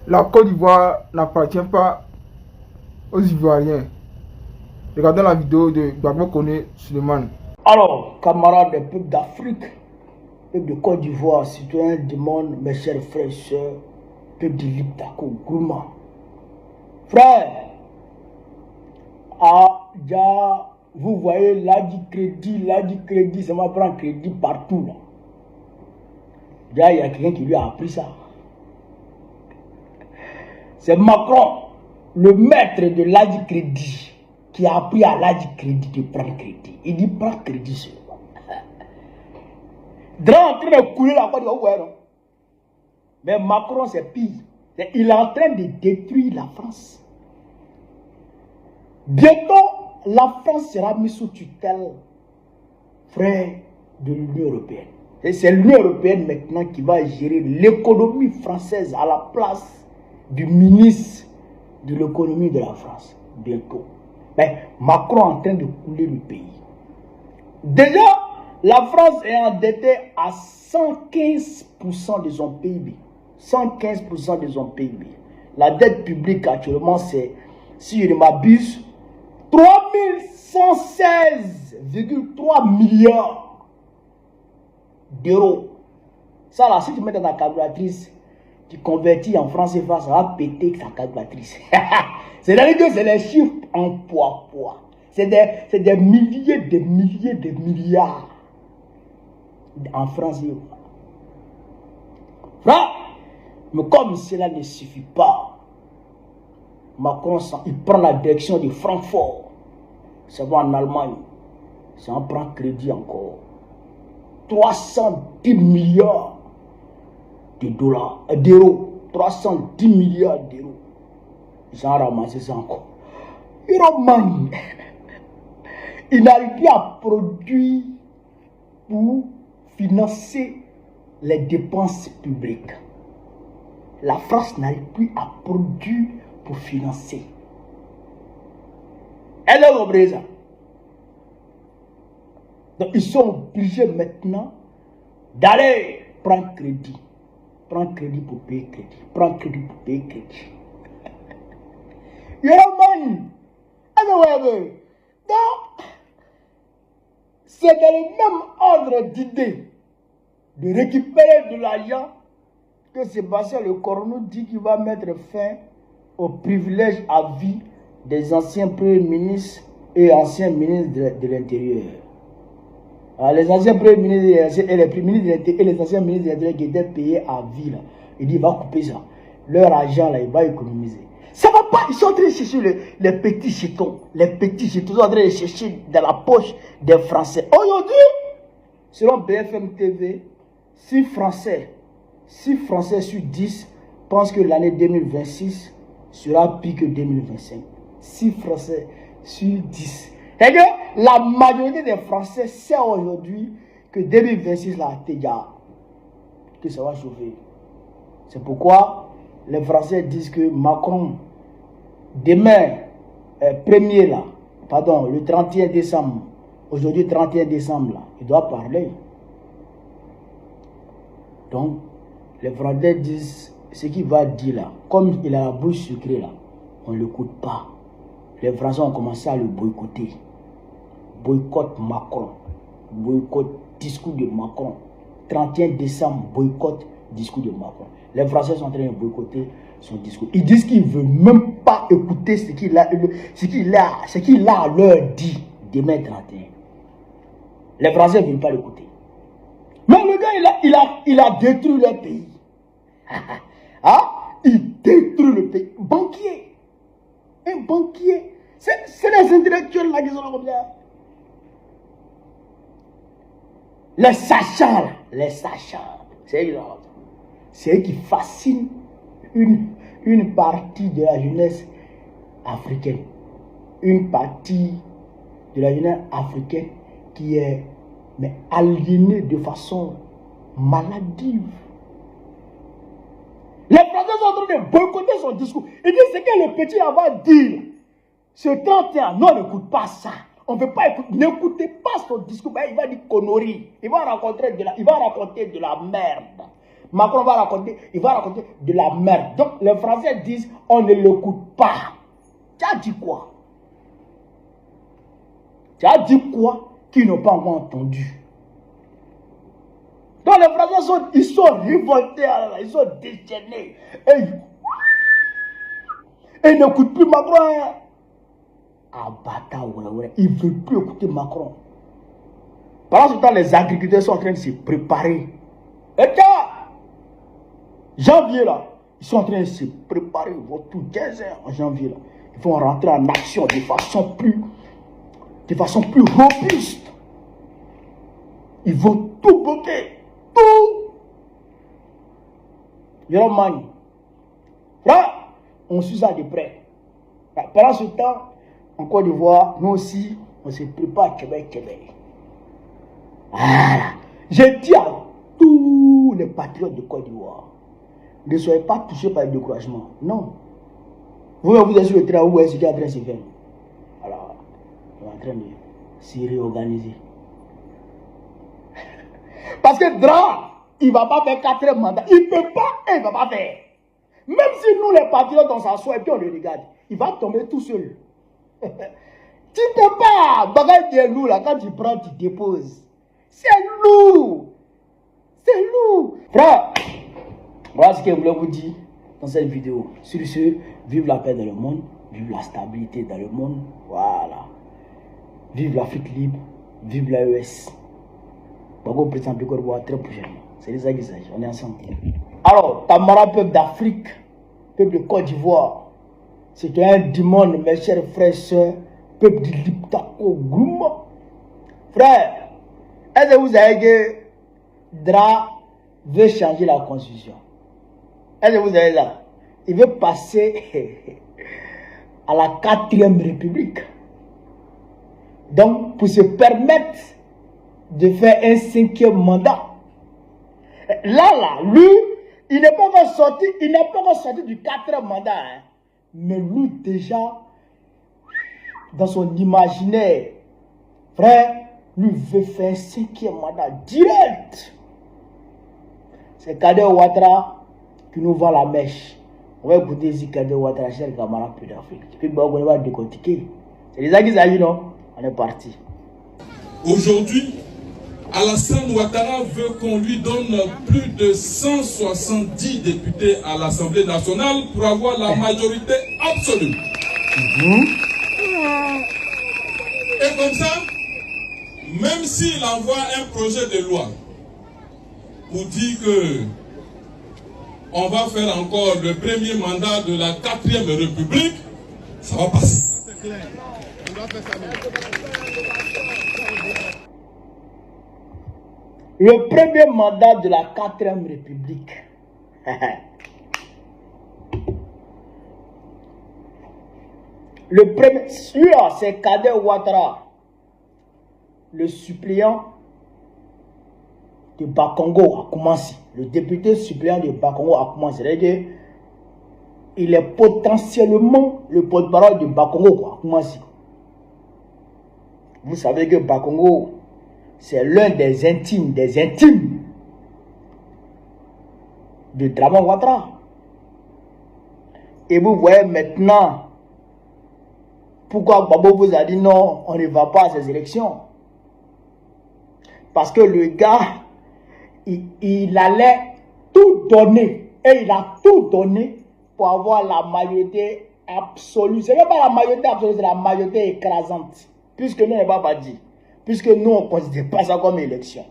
La Côte d'Ivoire n'appartient pas aux Ivoiriens. Regardons la vidéo de Gbagbo Koné Suleiman. Alors, camarades des peuples d'Afrique, peuple de Côte d'Ivoire, citoyens du monde, mes chers frères et sœurs, peuple de Liptako, Gourma. Frère, déjà, vous voyez là du crédit, ça m'a pris crédit partout là. Déjà, il y a quelqu'un qui lui a appris ça. C'est Macron, le maître de l'ADI crédit, qui a appris à l'ADI crédit de prendre crédit. Il dit prends crédit seulement. Drap en train de couler la Côte d'Ivoire. Mais Macron, c'est pire. Il est en train de détruire la France. Bientôt, la France sera mise sous tutelle, frère, de l'Union européenne. C'est l'Union européenne maintenant qui va gérer l'économie française à la place du ministre de l'économie de la France. Bientôt. Mais Macron est en train de couler le pays. Déjà, la France est endettée à 115% de son PIB. 115% de son PIB. La dette publique actuellement, c'est, si je ne m'abuse, 3116,3 milliards d'euros. Ça là, si tu mets dans ta calculatrice, tu convertis en francs CFA, ça va péter ta calculatrice. C'est-à-dire que c'est les chiffres en poids. C'est des milliers de milliards en francs CFA. Frère, mais comme cela ne suffit pas, Macron, il prend la direction de Francfort. Ça va en Allemagne. Ça en prend crédit encore. 310 milliards d'euros. 310 milliards d'euros. Ils ont ramassé ça encore. Euroman, il n'arrive plus à produire pour financer les dépenses publiques. La France n'arrive plus à produire pour financer. Elle est obligée ça. Donc ils sont obligés maintenant d'aller prendre crédit. Prendre crédit pour payer crédit. Prendre crédit pour payer crédit. Yoman! Donc, c'est dans le même ordre d'idée de récupérer de l'argent que Sébastien Lecornu dit qu'il va mettre fin au privilège à vie des anciens premiers ministres et anciens ministres de l'Intérieur. Les anciens premiers ministres et les ministres et les anciens ministres de l'Intérieur qui étaient payés à vie, là, il dit il va couper ça. Leur argent, là, il va économiser. Ça va pas, ils sont en train de chercher les petits jetons. Les petits jetons, ils sont en train de chercher dans la poche des Français. Aujourd'hui, selon BFM TV, 6 Français sur 10 pensent que l'année 2026 sera pire que 2025. 6 Français sur 10. Et que la majorité des Français sait aujourd'hui que 2026 là, que ça va chauffer. C'est pourquoi les Français disent que Macron, demain, le 31 décembre, aujourd'hui 31 décembre, là, il doit parler. Donc, les Français disent ce qu'il va dire là, comme il a la bouche sucrée là, on ne l'écoute pas. Les Français ont commencé à le boycotter. Boycott Macron. Boycott discours de Macron. 31 décembre, boycott discours de Macron. Les Français sont en train de boycotter son discours. Ils disent qu'ils ne veulent même pas écouter ce qu'il a à leur dit demain 31. Les Français ne veulent pas l'écouter. Mais le gars, il a détruit le pays. Hein? Il détruit le pays. Banquier. Un banquier. C'est les intellectuels là qui sont là comme ça. Les sachants là. Les sachants. C'est eux qui fascinent une partie de la jeunesse africaine. Une partie de la jeunesse africaine qui est aliénée de façon maladive. Les Français sont en train de boycotter son discours. Ils disent ce que le petit va dire. Ce 31, non, n'écoute pas ça. On ne veut pas écouter. N'écoutez pas son discours. Ben, il va dire conneries. Il va raconter de la merde. Macron va raconter, il va raconter de la merde. Donc les Français disent, on ne l'écoute pas. Tu as dit quoi? Tu as dit quoi qu'ils n'ont pas encore entendu? Donc les Français ils sont révoltés, ils sont déchaînés. Et ils n'écoutent plus Macron. Ah bâtard, ils ne veulent plus écouter Macron. Pendant ce temps, les agriculteurs sont en train de se préparer. Et janvier là, ils sont en train de se préparer. Ils vont tout 15 heures en janvier là. Ils vont rentrer en action de façon plus robuste. Ils vont tout bloquer. Tout. Yoroman. Là, on suit ça de près. Pendant ce temps, en Côte d'Ivoire, nous aussi, on se prépare Québec. Voilà. Je dis à tous les patriotes de Côte d'Ivoire, ne soyez pas touchés par le découragement. Non. Vous êtes sur le train où est-ce qu'il est en train de se faire. Alors, on est en train de se réorganiser. Parce que Dra, il ne va pas faire 4 mandats. Il ne peut pas et il ne va pas faire. Même si nous, les patriotes, on s'assoit et puis on le regarde, il va tomber tout seul. Tu ne peux pas. Bagaille de loup, là, quand tu prends, tu déposes. C'est lourd. C'est lourd. Frère, voilà ce que je voulais vous dire dans cette vidéo. Sur ce, vive la paix dans le monde, vive la stabilité dans le monde. Voilà. Vive l'Afrique libre, vive l'AES. Bago président de Côte d'Ivoire très prochainement. C'est les aguisages, on est ensemble. Alors, Tamara, peuple d'Afrique, peuple de Côte d'Ivoire, c'est un dimanche, mes chers frères et sœurs, peuple de Liptako Gouma. Frère, est-ce que vous avez que Dra veut changer la constitution? Est-ce que vous avez là? Il veut passer à la 4e République. Donc, pour se permettre de faire un 5e mandat. Là, lui, il n'est pas encore sorti, du 4e mandat. Hein. Mais lui, déjà, dans son imaginaire, frère, lui veut faire un 5e mandat direct. C'est Kader Ouattara qui nous vend la mèche. On va écouter ici Kader Ouattara, cher camarade plus d'Afrique. Puis on va décortiquer. C'est les aguisages, non? On est parti. Aujourd'hui, Alassane Ouattara veut qu'on lui donne plus de 170 députés à l'Assemblée nationale pour avoir la majorité absolue. Et comme ça, même s'il envoie un projet de loi pour dire que on va faire encore le premier mandat de la 4e République, ça va passer. C'est clair. On va faire ça même. Le premier mandat de la 4e République. Le premier, celui-là, c'est Kader Ouattara, le suppléant de Bakongo a commencé. Le député suppléant de Bakongo a commencé. C'est-à-dire il est potentiellement le porte-parole de Bakongo a commencé. Vous savez que Bakongo, c'est l'un des intimes de Dramane Ouattara. Et vous voyez maintenant pourquoi Babo vous a dit non, on ne va pas à ces élections. Parce que le gars, il allait tout donner. Et il a tout donné pour avoir la majorité absolue. Ce n'est pas la majorité absolue, c'est la majorité écrasante. Puisque nous, on n'est pas dit. Puisque nous, on ne considère pas ça comme élection.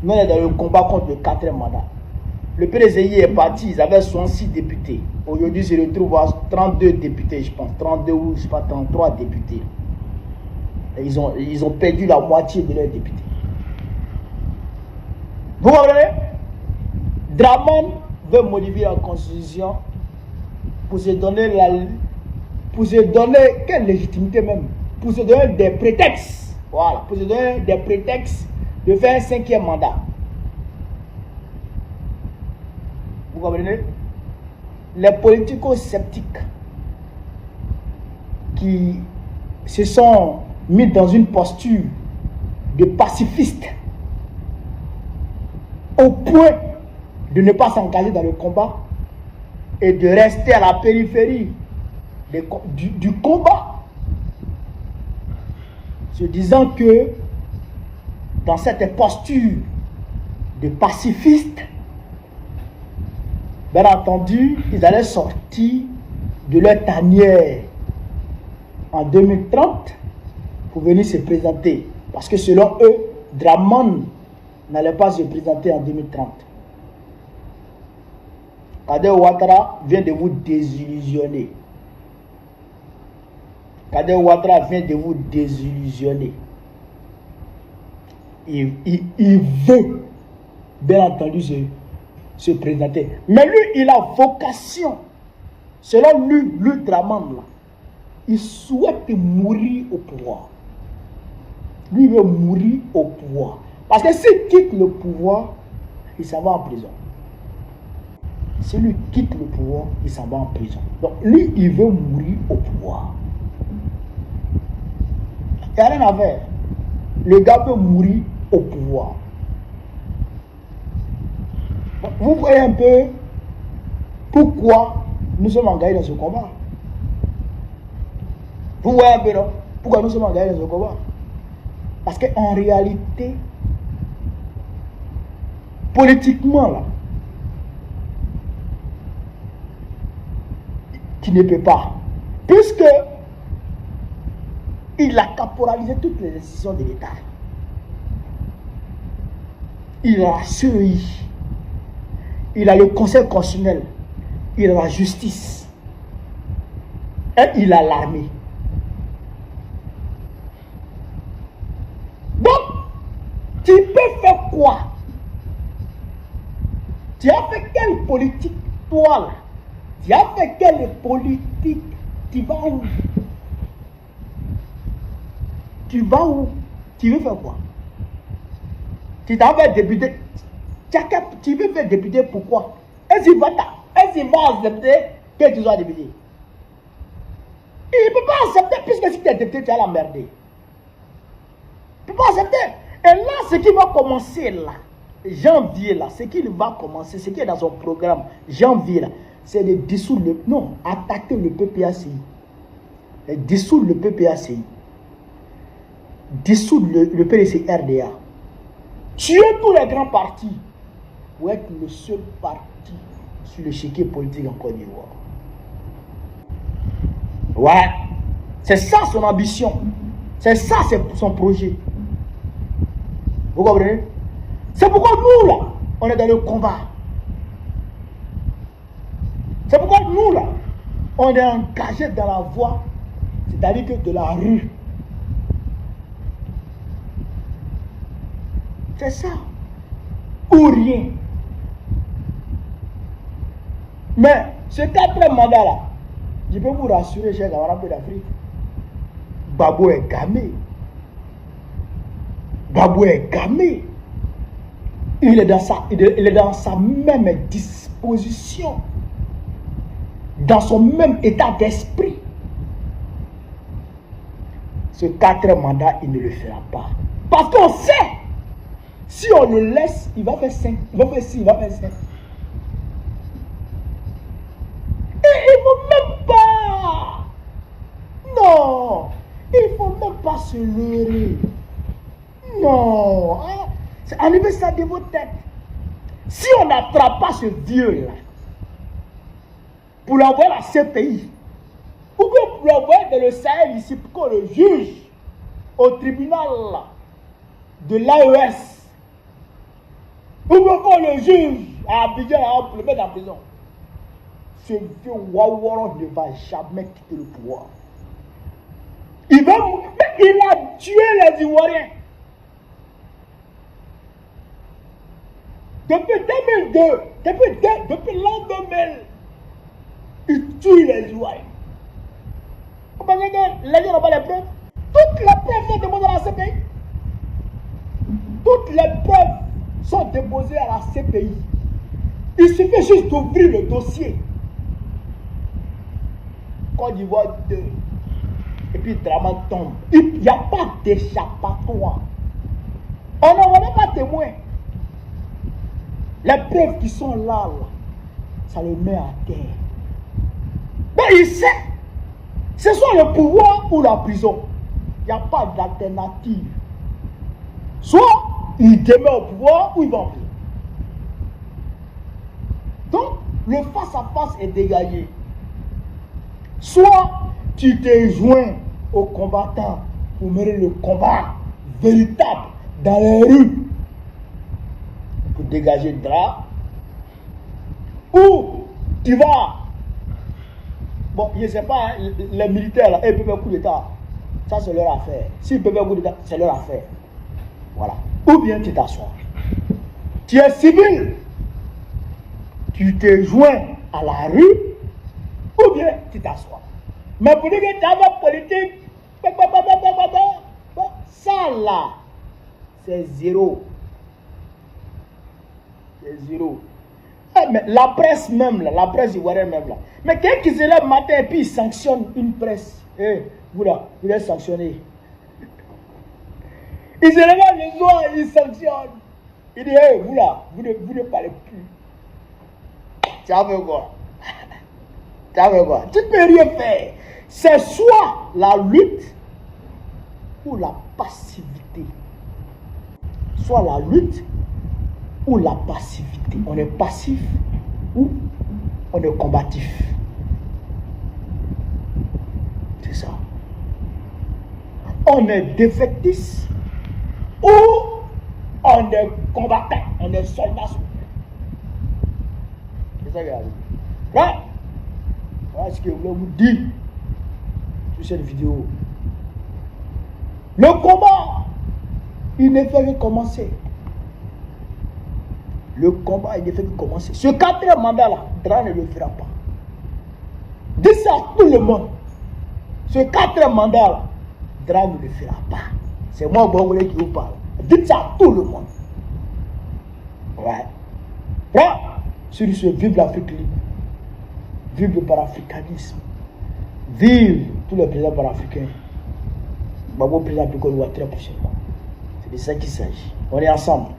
Nous, on est dans le combat contre le 4e mandat. Le PDCI est parti, ils avaient 66 députés. Aujourd'hui, ils se retrouvent à 32 députés, je pense. 32 ou, je sais pas, 33 députés. Et ils ont perdu la moitié de leurs députés. Vous comprenez? Dramane veut modifier la constitution pour se donner quelle légitimité même? Pour se donner des prétextes. Voilà, pour se donner des prétextes de faire un 5e mandat. Vous comprenez? Les politico-sceptiques qui se sont mis dans une posture de pacifiste au point de ne pas s'engager dans le combat et de rester à la périphérie du combat, se disant que dans cette posture de pacifiste, bien entendu, ils allaient sortir de leur tanière en 2030 pour venir se présenter. Parce que selon eux, Dramane n'allait pas se présenter en 2030. Kader Ouattara vient de vous désillusionner. Kader Ouattara vient de vous désillusionner. Il veut, bien entendu, se présenter. Mais lui, il a vocation. Selon lui, Dramane, là, il souhaite mourir au pouvoir. Lui, il veut mourir au pouvoir. Parce que s'il quitte le pouvoir, il s'en va en prison. Si lui quitte le pouvoir, il s'en va en prison. Donc lui, il veut mourir au pouvoir. Il n'y a rien à faire. Le gars veut mourir au pouvoir. Vous voyez un peu pourquoi nous sommes engagés dans ce combat. Vous voyez un peu, non? Pourquoi nous sommes engagés dans ce combat? Parce qu'en réalité, politiquement, là, qui ne peut pas, puisque il a caporalisé toutes les décisions de l'État. Il a la CEI, il a le Conseil constitutionnel, il a la justice, et il a l'armée. Donc, tu peux faire quoi? Tu as fait quelle politique, toi là? Tu as fait quelle politique? Tu vas où? Tu vas où? Tu veux faire quoi? Tu t'en vas député. Tu veux faire député pourquoi? Est-ce qu'il va accepter que tu sois député? Il ne peut pas accepter puisque si tu es député, tu vas l'emmerder. Il ne peut pas accepter. Et là, ce qui va commencer là, janvier là, ce qu'il va commencer, ce qui est dans son programme, janvier là, c'est de dissoudre le... Non, attaquer le PPACI. Dissoudre le PPACI. Dissoudre le PDC RDA. Tuer tous les grands partis pour être le seul parti sur l'échiquier politique en Côte d'Ivoire. Ouais. C'est ça son ambition. C'est ça son projet. Vous comprenez? C'est pourquoi nous là, on est dans le combat. C'est pourquoi nous là, on est engagé dans la voie, c'est-à-dire que de la rue. C'est ça. Ou rien. Mais ce 4e mandat là, je peux vous rassurer, chers camarades d'Afrique, Gbagbo est gamé. Gbagbo est gamé. Il est dans sa même disposition, dans son même état d'esprit. Ce 4e mandat, il ne le fera pas. Parce qu'on sait, si on le laisse, il va faire 5, il va faire 6, il va faire 7. Et il ne faut même pas. Non, il ne faut même pas se leurrer. Non, hein? Enlevez ça de vos têtes. Si on n'attrape pas ce vieux-là pour l'envoyer à la CPI, ou bien pour l'envoyer dans le Sahel ici pour qu'on le juge au tribunal de l'AES, ou bien qu'on le juge à Abidjan pour le mettre en prison, ce vieux Ouaouara ne va jamais quitter le pouvoir. Mais il a tué les Ivoiriens. Depuis 2002, depuis l'an 2000, il tue les Ivoiriens. Vous pensez que les gens n'ont pas les preuves? Toutes les preuves sont déposées à la CPI. Toutes les preuves sont déposées à la CPI. Il suffit juste d'ouvrir le dossier. Côte d'Ivoire 2. Et puis Dramane tombe. Il n'y a pas d'échappatoire. On n'en a même pas témoin. Les preuves qui sont là, ça les met à terre. Donc il sait, ce soit le pouvoir ou la prison. Il n'y a pas d'alternative. Soit il demeure au pouvoir ou il va en prison. Donc, le face-à-face est dégagé. Soit tu te joins aux combattants pour mener le combat véritable dans les rues pour dégager le drap, ou tu vas, bon, je ne sais pas, hein, les militaires là, ils peuvent faire coup d'état, ça c'est leur affaire. S'ils peuvent faire coup d'état, c'est leur affaire. Voilà. Ou bien tu t'assois. Tu es civil, tu te joins à la rue, ou bien tu t'assois. Mais pour dire que tu as une politique, ça là, c'est zéro. C'est zéro. Mais la presse même, là, la presse ivoirienne même là. Mais quelqu'un qui se lève matin et puis il sanctionne une presse. Vous là, vous êtes sanctionné. Il se lève le soir et il sanctionne. Il dit, vous là, vous ne parlez plus. Tu as fait quoi? Tu as fait quoi? Tu ne peux rien faire. C'est soit la lutte ou la passivité. Soit la lutte ou la passivité. On est passif ou on est combatif. C'est ça. On est défaitiste ou on est combattant. On est soldat. C'est ça qui arrive. Voilà ce que je voulais vous dire sur cette vidéo. Le combat, il ne fait que commencer. Le combat, il ne fait que commencer. Ce quatrième mandat-là, Dra ne le fera pas. Dites ça à tout le monde. Ce quatrième mandat-là, Dra ne le fera pas. C'est moi, Bongolais, qui vous parle. Dites ça à tout le monde. Ouais. Là, sur ce, vive l'Afrique libre. Vive le panafricanisme. Vive tous les présidents panafricains. Babo président Pikol très prochainement. C'est de ça qu'il s'agit. On est ensemble.